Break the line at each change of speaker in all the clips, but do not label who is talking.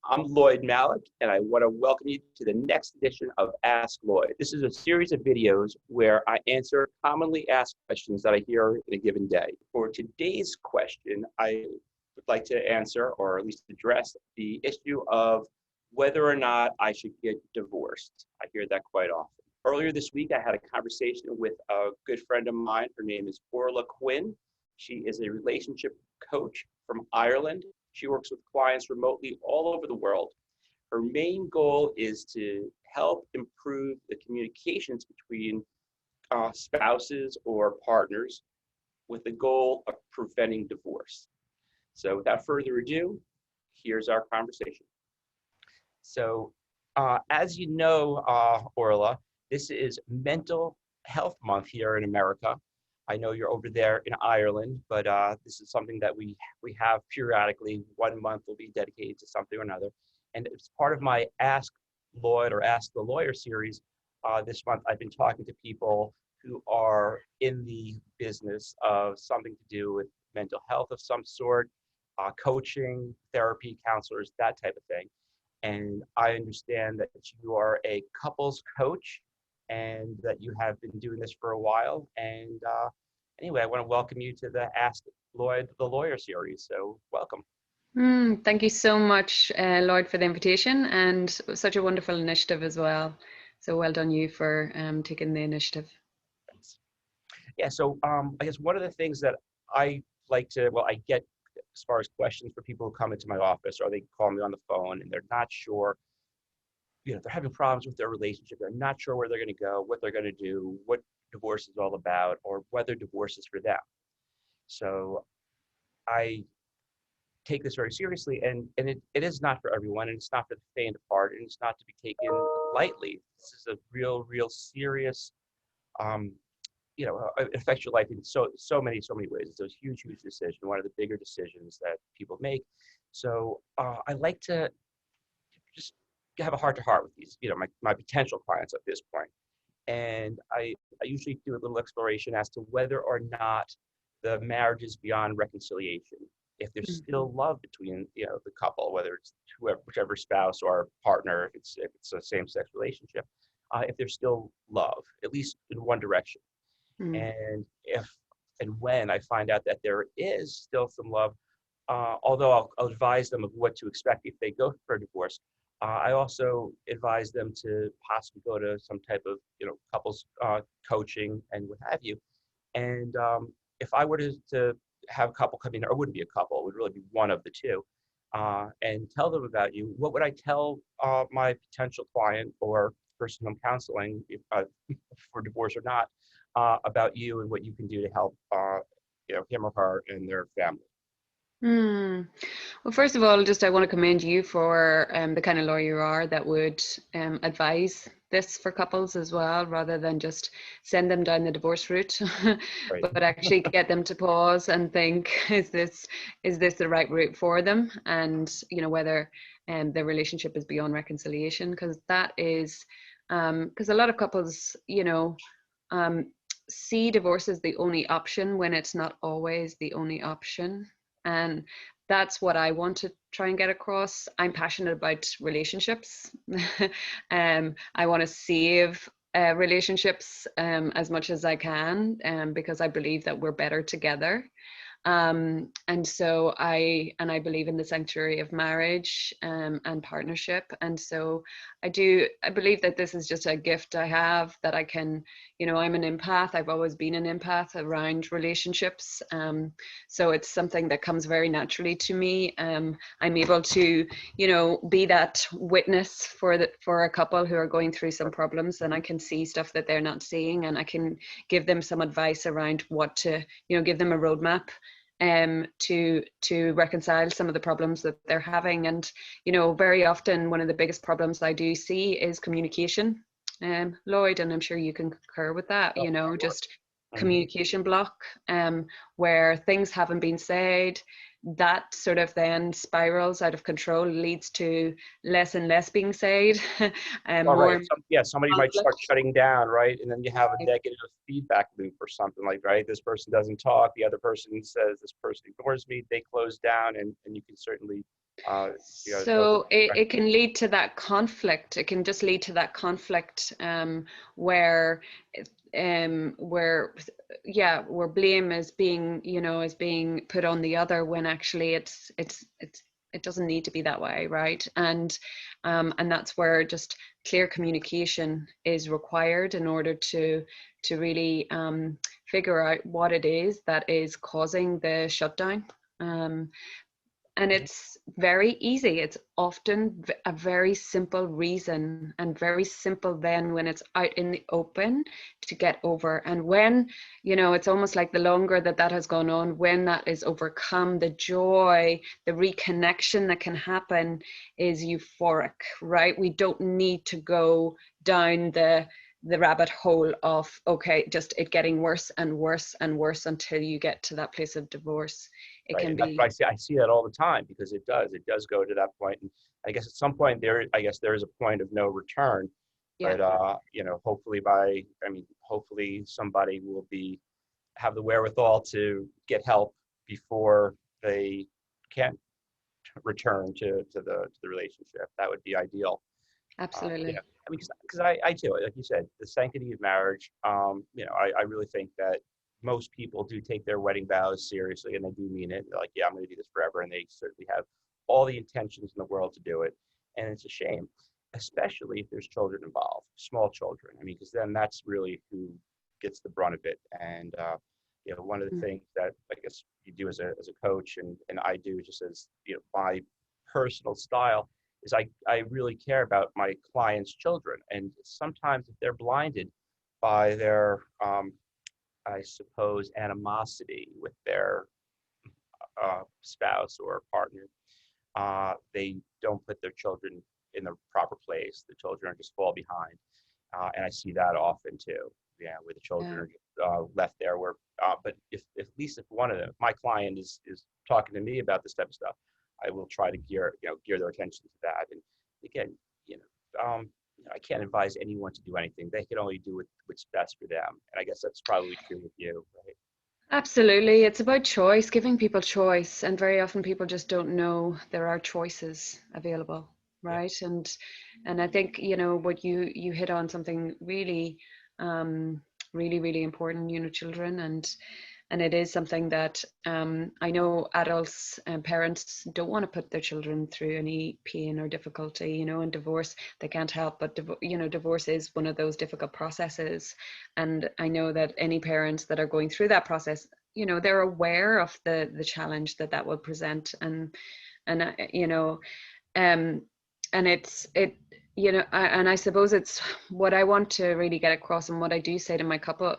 I'm Lloyd Malik, and I want to welcome you to the next edition of Ask Lloyd. This is a series of videos where I answer commonly asked questions that I hear in a given day. For today's question, I would like to answer, or at least address, the issue of whether or not I should get divorced. I hear that quite often. Earlier this week, I had a conversation with a good friend of mine. Her name is Orla Quinn. She is a relationship coach from Ireland. She works with clients remotely all over the world. Her main goal is to help improve the communications between spouses or partners with the goal of preventing divorce. So without further ado, here's our conversation. So as you know, Orla, this is Mental Health Month here in America. I know you're over there in Ireland, but this is something that we have periodically. 1 month will be dedicated to something or another. And it's part of my Ask Lloyd or Ask the Lawyer series. This month, I've been talking to people who are in the business of something to do with mental health of some sort, coaching, therapy, counselors, that type of thing. And I understand that you are a couples coach and that you have been doing this for a while. And anyway, I want to welcome you to the Ask Lloyd the Lawyer series. So welcome.
Thank you so much, Lloyd, for the invitation, and such a wonderful initiative as well. So well done you for taking the initiative.
Thanks. Yeah, so I guess one of the things that I like to, I get as far as questions for people who come into my office or they call me on the phone and they're not sure, they're having problems with their relationship. They're not sure where they're going to go, what they're going to do, what divorce is all about, or whether divorce is for them. So I take this very seriously, and it is not for everyone, and it's not for the faint of heart, and it's not to be taken lightly. This is a real serious, it affects your life in so many ways. It's a huge decision, one of the bigger decisions that people make. So I like to just have a heart-to-heart with these, my potential clients at this point. And I usually do a little exploration as to whether or not the marriage is beyond reconciliation. If there's still love between, the couple, whether it's whichever spouse or partner, if it's a same-sex relationship, if there's still love, at least in one direction. And if and when I find out that there is still some love, although I'll advise them of what to expect if they go for a divorce, I also advise them to possibly go to some type of, couples coaching and what have you. And if I were to have a couple come in, or it wouldn't be a couple, it would really be one of the two, and tell them about you, what would I tell my potential client or person I'm counseling, if, for divorce or not, about you and what you can do to help him or her and their family?
Well, first of all, I want to commend you for the kind of lawyer you are that would advise this for couples as well, rather than just send them down the divorce route,
Right.
but actually get them to pause and think, is this the right route for them? And whether their relationship is beyond reconciliation, because that is because a lot of couples see divorce as the only option when it's not always the only option. And that's what I want to try and get across. I'm passionate about relationships. I want to save relationships as much as I can, because I believe that we're better together. And so I believe in the sanctuary of marriage and partnership. And so I believe that this is just a gift I have, that I can, I'm an empath. I've always been an empath around relationships. So it's something that comes very naturally to me. I'm able to, be that witness for a couple who are going through some problems, and I can see stuff that they're not seeing, and I can give them some advice around what to, give them a roadmap to reconcile some of the problems that they're having. And very often one of the biggest problems I do see is communication, Lloyd, and I'm sure you can concur with that. Just communication block, where things haven't been said. That sort of then spirals out of control, leads to less and less being said.
Right. Somebody might start shutting down, right? And then you have a negative feedback loop or something like, right? This person doesn't talk, the other person says this person ignores me, they close down, and you can certainly
So it can lead to that conflict. It can just lead to that conflict where where blame is being, is being put on the other, when actually it doesn't need to be that way, right? And that's where just clear communication is required in order to really figure out what it is that is causing the shutdown. And it's very easy. It's often a very simple reason, and very simple then when it's out in the open to get over. And when, it's almost like the longer that has gone on, when that is overcome, the joy, the reconnection that can happen is euphoric, right? We don't need to go down the rabbit hole of, okay, just it getting worse and worse and worse until you get to that place of divorce. It
right.
can
And
be.
that's why I see that all the time, because it does go to that point. And I guess at some point there is a point of no return.
Yeah.
But hopefully somebody will have the wherewithal to get help before they can't return to the relationship. That would be ideal.
Absolutely.
Because I too, like you said, the sanctity of marriage. I really think that most people do take their wedding vows seriously, and they do mean it. They're like, yeah, I'm going to do this forever, and they certainly have all the intentions in the world to do it. And it's a shame, especially if there's children involved, small children. Because then that's really who gets the brunt of it. And one of the things that I guess you do as a coach, and I do just as my personal style, is I really care about my clients' children. And sometimes if they're blinded by their, I suppose, animosity with their spouse or partner, they don't put their children in the proper place. The children just fall behind. And I see that often too, where the children are left there. But if at least if one of them, my client is talking to me about this type of stuff, I will try to gear their attention to that. And again, I can't advise anyone to do anything. They can only do what's best for them. And I guess that's probably true with you, right?
Absolutely. It's about choice, giving people choice. And very often people just don't know there are choices available, right? Yeah. And I think, what you hit on something really, really, really important, children. And it is something that I know adults and parents don't want to put their children through any pain or difficulty, and divorce, they can't help, but divorce is one of those difficult processes. And I know that any parents that are going through that process, they're aware of the challenge that will present. And and I suppose it's what I want to really get across, and what I do say to my couple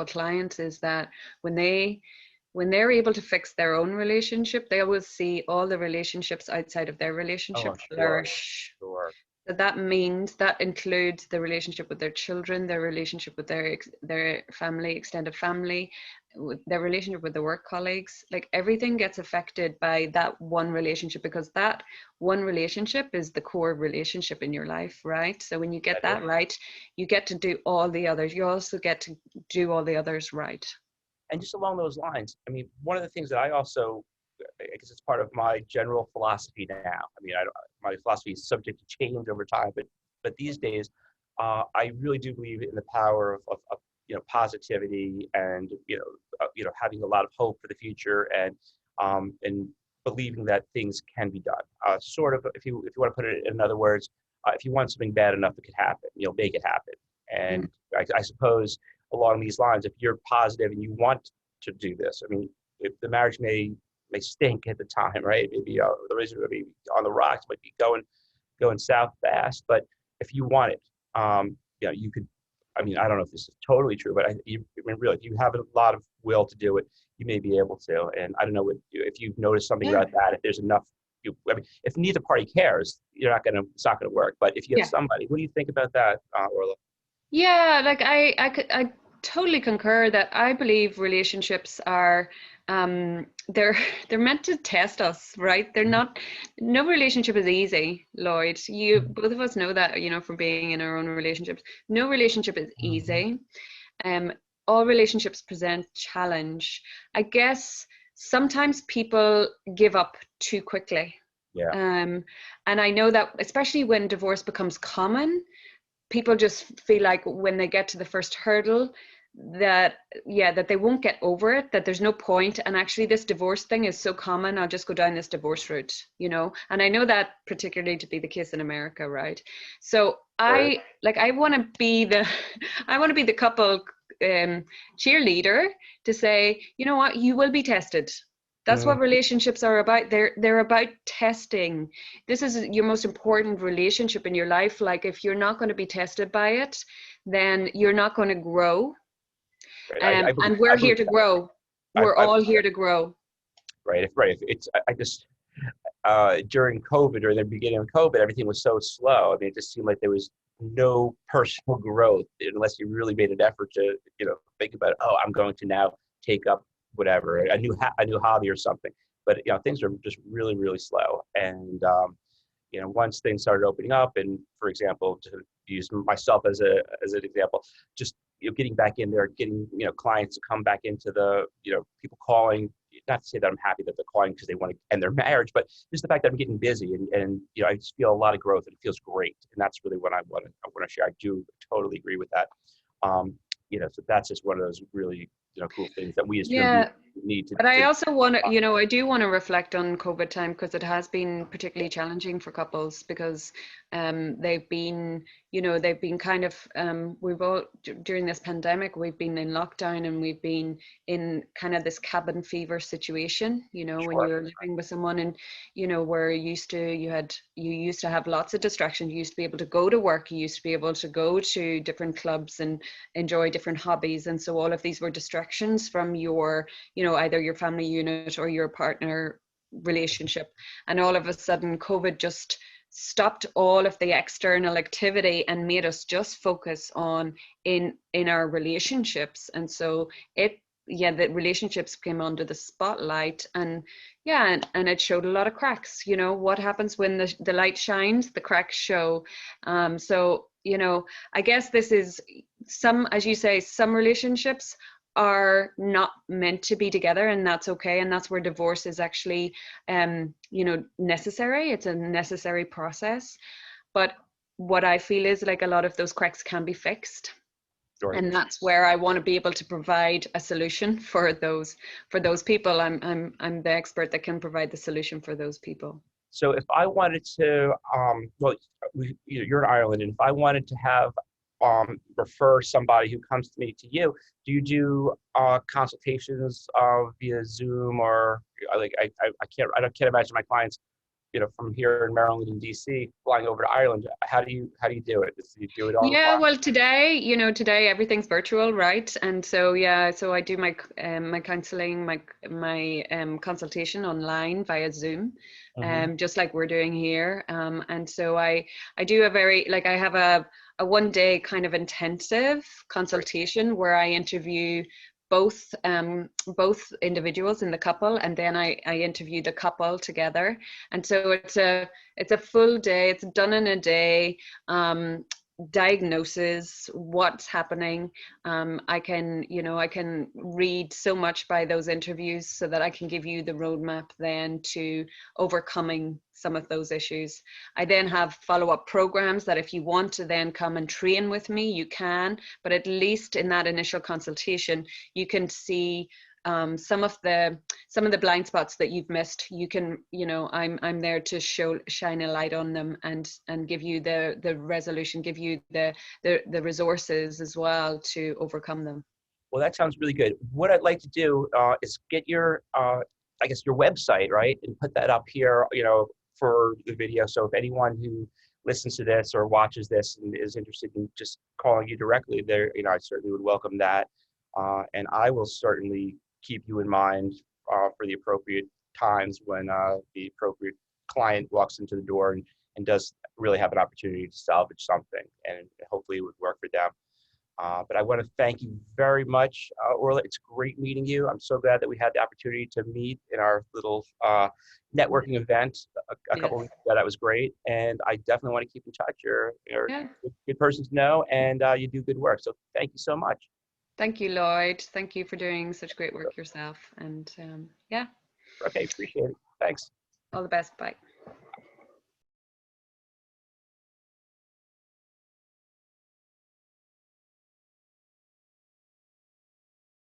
clients is that when they're able to fix their own relationship, they will see all the relationships outside of their relationship flourish.
Sure.
So that means that includes the relationship with their children, their relationship with their family, extended family, their relationship with their work colleagues. Like, everything gets affected by that one relationship, because that one relationship is the core relationship in your life, right? So when you get that right, you get to do all the others. You also get to do all the others right.
And just along those lines, one of the things that I guess it's part of my general philosophy now. My philosophy is subject to change over time, but these days, I really do believe in the power of positivity, and having a lot of hope for the future, and believing that things can be done. Sort of, if you want to put it in other words, if you want something bad enough, it could happen. Make it happen. And I suppose along these lines, if you're positive and you want to do this, if the marriage may stink at the time, right? Maybe the reason would be on the rocks, might be going south fast. But if you want it, you could. I don't know if this is totally true, but really, if you have a lot of will to do it, you may be able to. And I don't know if you've noticed something about that. If there's enough, if neither party cares, it's not gonna work. But if you have somebody, what do you think about that, Orla?
Yeah, like I totally concur that I believe relationships are they're meant to test us, right? They're not, no relationship is easy, Lloyd. Both of us know that, from being in our own relationships. No relationship is easy. All relationships present challenge. I guess sometimes people give up too quickly.
Yeah.
And I know that especially when divorce becomes common, people just feel like when they get to the first hurdle that that they won't get over it, that there's no point, and actually this divorce thing is so common, I'll just go down this divorce route, you know. And I know that particularly to be the case in America, right? So
Right.
I want to be the I want to be the couple cheerleader to say, you know what, you will be tested. That's
Mm,
what relationships are about. They're about testing. This is your most important relationship in your life. Like if you're not going to be tested by it, then you're not going to grow.
right. I believe
And we're
I
here
believe
to
that.
grow.
I,
We're
I
all here to grow.
right. If right. If it's I just during COVID or the beginning of COVID, everything was so slow. I mean, it just seemed like there was no personal growth unless you really made an effort to, think about, oh, I'm going to now take up whatever a new hobby or something. But things are just really, really slow. And once things started opening up, and for example, to use myself as an example, just getting back in there, getting clients to come back into the people calling. Not to say that I'm happy that they're calling because they want to end their marriage, but just the fact that I'm getting busy and I just feel a lot of growth and it feels great, and that's really what I want to share. I do totally agree with that. So that's just one of those really cool things that we as human beings
Yeah.
need to.
But I also want to, I do want to reflect on COVID time because it has been particularly challenging for couples because they've been, they've been kind of, we've all, during this pandemic, we've been in lockdown and we've been in kind of this cabin fever situation, when
Sure.
you're living with someone and, where you used to have lots of distractions. You used to be able to go to work, you used to be able to go to different clubs and enjoy different hobbies. And so all of these were distractions from your either your family unit or your partner relationship. And all of a sudden, COVID just stopped all of the external activity and made us just focus on in our relationships. And so the relationships came under the spotlight, and and it showed a lot of cracks. What happens when the light shines, the cracks show. So I guess this is as you say, some relationships are not meant to be together, and that's okay. And that's where divorce is actually necessary. It's a necessary process. But what I feel is like a lot of those cracks can be fixed,
Right.
and that's where I want to be able to provide a solution for those people. I'm the expert that can provide the solution for those people.
So if I wanted to, well, you're in Ireland, and if I wanted to have refer somebody who comes to me to you, do you do consultations via Zoom or like I can't imagine my clients from here in Maryland and DC flying over to Ireland. How do you do it? Do you do it
Yeah,
online?
well, today everything's virtual, right? And so so I do my counseling, my consultation online via Zoom,
Mm-hmm.
just like we're doing here. And so I do I have a 1 day kind of intensive
Right.
consultation where I interview both individuals in the couple, and then I interview the couple together. And so it's a full day. It's done in a day. Diagnosis, what's happening. I can read so much by those interviews so that I can give you the roadmap then to overcoming some of those issues. I then have follow-up programs that if you want to then come and train with me, you can, but at least in that initial consultation, you can see some of the blind spots that you've missed. You can, I'm there to shine a light on them and give you the resolution, give you the resources as well to overcome them.
Well, that sounds really good. What I'd like to do is get your, I guess, your website, right, and put that up here, for the video. So if anyone who listens to this or watches this and is interested in just calling you directly, there, I certainly would welcome that. And I will certainly keep you in mind for the appropriate times when the appropriate client walks into the door and does really have an opportunity to salvage something, and hopefully it would work for them. But I want to thank you very much, Orla. It's great meeting you. I'm so glad that we had the opportunity to meet in our little networking event a couple of
Yes.
weeks ago. That was great. And I definitely want to keep in touch. You're
Yeah.
a good person to know, and you do good work. So thank you so much.
Thank you, Lloyd. Thank you for doing such great work yourself. And yeah,
Okay, appreciate it. Thanks.
all the best. Bye.